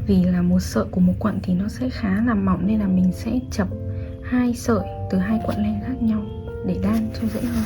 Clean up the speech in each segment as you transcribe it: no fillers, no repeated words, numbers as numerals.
Vì là một sợi của một quận thì nó sẽ khá là mỏng nên là mình sẽ chập 2 sợi từ 2 quận len khác nhau để đan cho dễ hơn.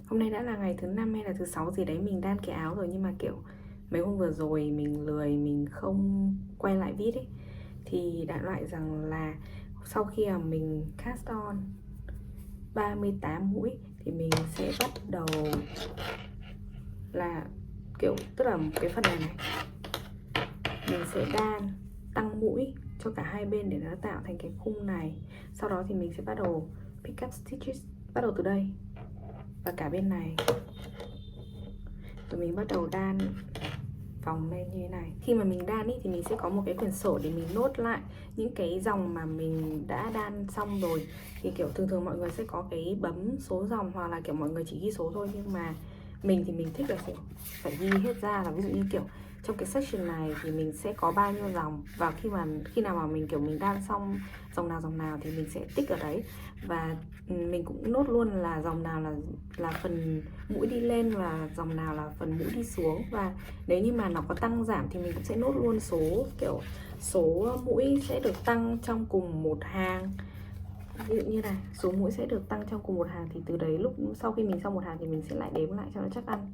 Hôm nay đã là ngày thứ 5 hay là thứ 6 gì đấy mình đan cái áo rồi, nhưng mà kiểu mấy hôm vừa rồi mình lười, mình không quay lại viết ấy. Thì đại loại rằng là sau khi mà mình cast on 38 mũi thì mình sẽ bắt đầu là kiểu, tức là cái phần này này mình sẽ đan tăng mũi cho cả hai bên để nó tạo thành cái khung này. Sau đó thì mình sẽ bắt đầu pick up stitches, bắt đầu từ đây và cả bên này, rồi mình bắt đầu đan vòng lên như thế này. Khi mà mình đan ý, thì mình sẽ có một cái quyển sổ để mình nốt lại những cái dòng mà mình đã đan xong rồi. Thì kiểu thường thường mọi người sẽ có cái bấm số dòng, hoặc là kiểu mọi người chỉ ghi số thôi, nhưng mà mình thì mình thích là kiểu phải ghi hết ra, là ví dụ như kiểu trong cái section này thì mình sẽ có bao nhiêu dòng, và khi nào mà mình kiểu mình đan xong dòng nào thì mình sẽ tích ở đấy. Và mình cũng nốt luôn là dòng nào là phần mũi đi lên và dòng nào là phần mũi đi xuống. Và nếu như mà nó có tăng giảm thì mình cũng sẽ nốt luôn số, kiểu số mũi sẽ được tăng trong cùng một hàng. Ví dụ như này, số mũi sẽ được tăng trong cùng một hàng, thì từ đấy lúc sau khi mình xong một hàng thì mình sẽ lại đếm lại cho nó chắc ăn.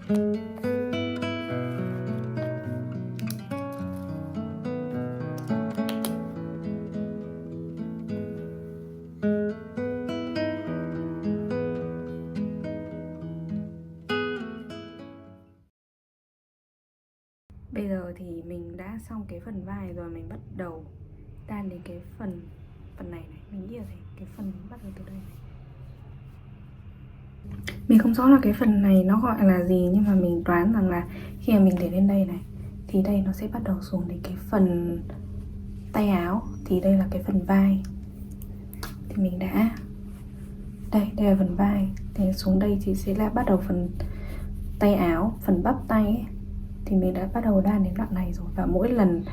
Bây giờ thì mình đã xong cái phần vai rồi, mình bắt đầu đan đến cái phần này. Mình nghĩ là cái phần bắt đầu từ đây này. Mình không rõ là cái phần này nó gọi là gì, nhưng mà mình đoán rằng là khi mà mình để lên đây này thì đây nó sẽ bắt đầu xuống đến cái phần tay áo, thì đây là cái phần vai. Thì mình đã đây là phần vai, thì xuống đây thì sẽ là bắt đầu phần tay áo, phần bắp tay ấy. Thì mình đã bắt đầu đan đến đoạn này rồi, và mỗi lần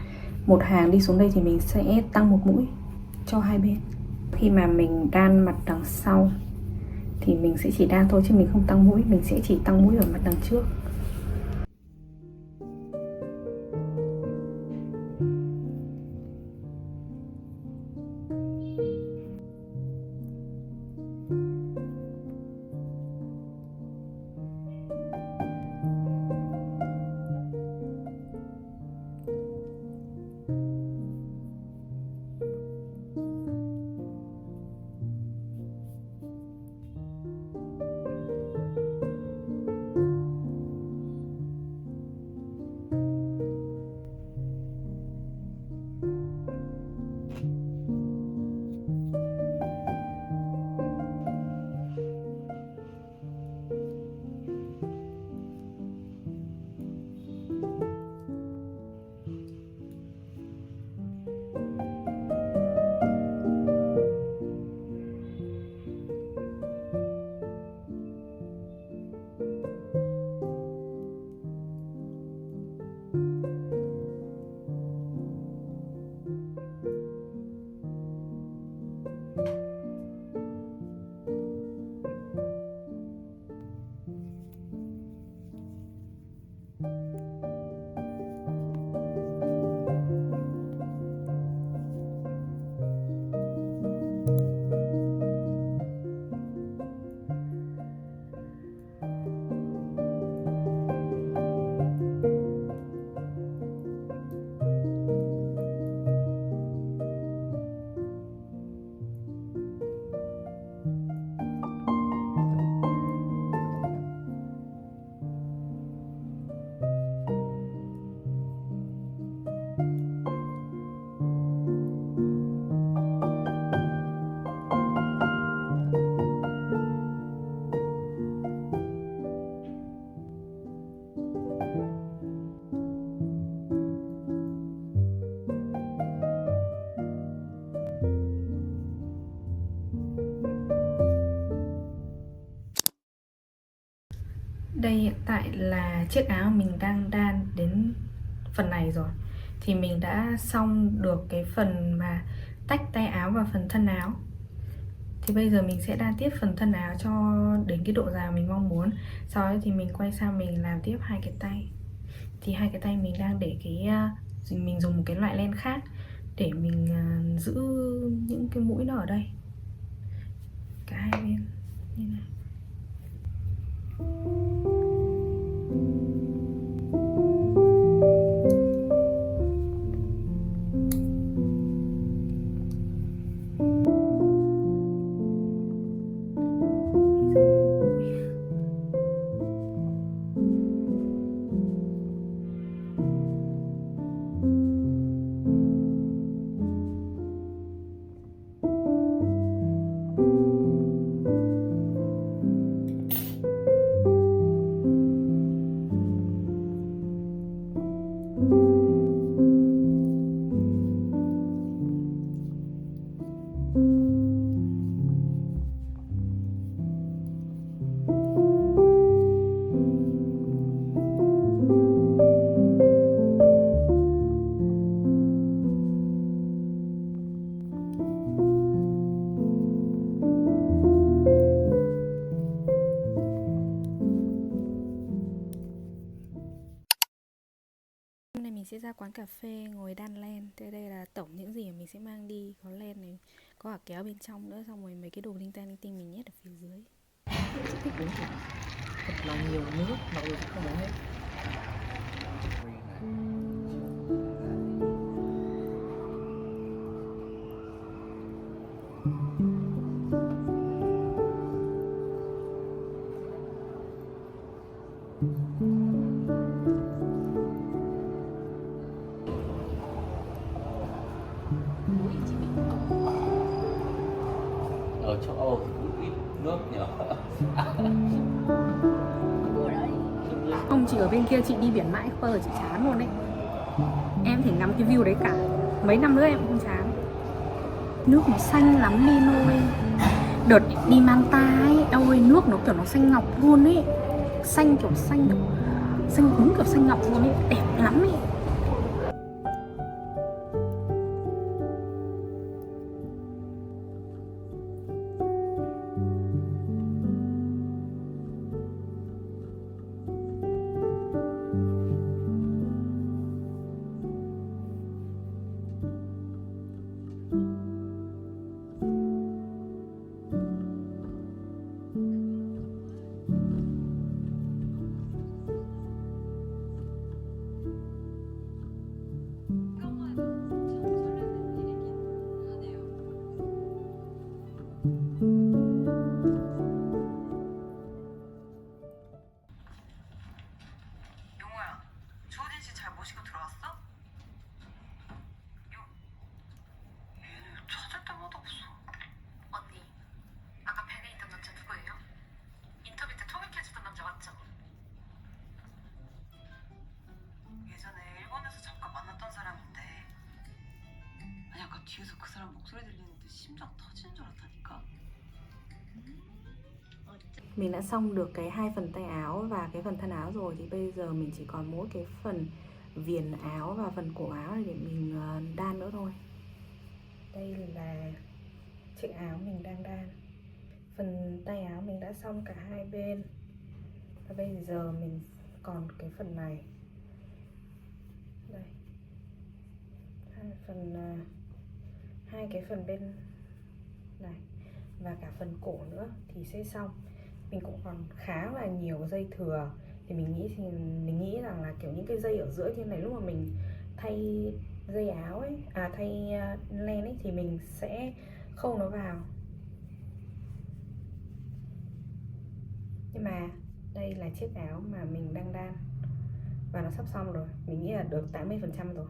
một hàng đi xuống đây thì mình sẽ tăng một mũi cho hai bên. Khi mà mình đan mặt đằng sau thì mình sẽ chỉ đan thôi chứ mình không tăng mũi, mình sẽ chỉ tăng mũi ở mặt đằng trước. Đây hiện tại là chiếc áo mình đang đan đến phần này rồi. Thì mình đã xong được cái phần mà tách tay áo và phần thân áo. Thì bây giờ mình sẽ đan tiếp phần thân áo cho đến cái độ dài mình mong muốn. Sau đó thì mình quay sang mình làm tiếp hai cái tay. Thì hai cái tay mình đang để cái mình dùng một cái loại len khác để mình giữ những cái mũi nó ở đây, cả hai bên như này. Hôm nay mình sẽ ra quán cà phê ngồi đan len. Thế đây là tổng những gì mà mình sẽ mang đi. Có len này, có cả kéo bên trong nữa, xong rồi mấy cái đồ linh tinh mình nhét ở phía dưới. Chị thích uống gì? thật là nhiều nước, mặc dù không muốn hết. Ở châu Âu thì cũng ít nước nhỉ. Không, chị ở bên kia chị đi biển mãi không bao giờ chị chán luôn đấy. Em thể ngắm cái view đấy cả mấy năm nữa em cũng không chán. Nước nó xanh lắm Min ơi. Đợt đi Manta ấy, ôi nước nó kiểu nó xanh ngọc luôn ấy. Xanh kiểu xanh đúng kiểu xanh ngọc luôn ấy, đẹp lắm ấy. 뒤에서 그 사람 목소리 들리는데 심장 터지는 줄 알았다니까. Mình đã xong được cái 2 phần tay áo và cái phần thân áo rồi, thì bây giờ mình chỉ còn mỗi cái phần viền áo và phần cổ áo này để mình đan nữa thôi. Đây là chiếc áo mình đang đan. Phần tay áo mình đã xong cả hai bên. Và bây giờ mình còn cái phần này. Đây. Hai cái phần bên này và cả phần cổ nữa thì sẽ xong. Mình cũng còn khá là nhiều dây thừa, thì mình nghĩ rằng là kiểu những cái dây ở giữa như này, lúc mà mình thay dây áo ấy, thay len ấy, thì mình sẽ khâu nó vào. Nhưng mà đây là chiếc áo mà mình đang đan và nó sắp xong rồi, mình nghĩ là được 80% rồi.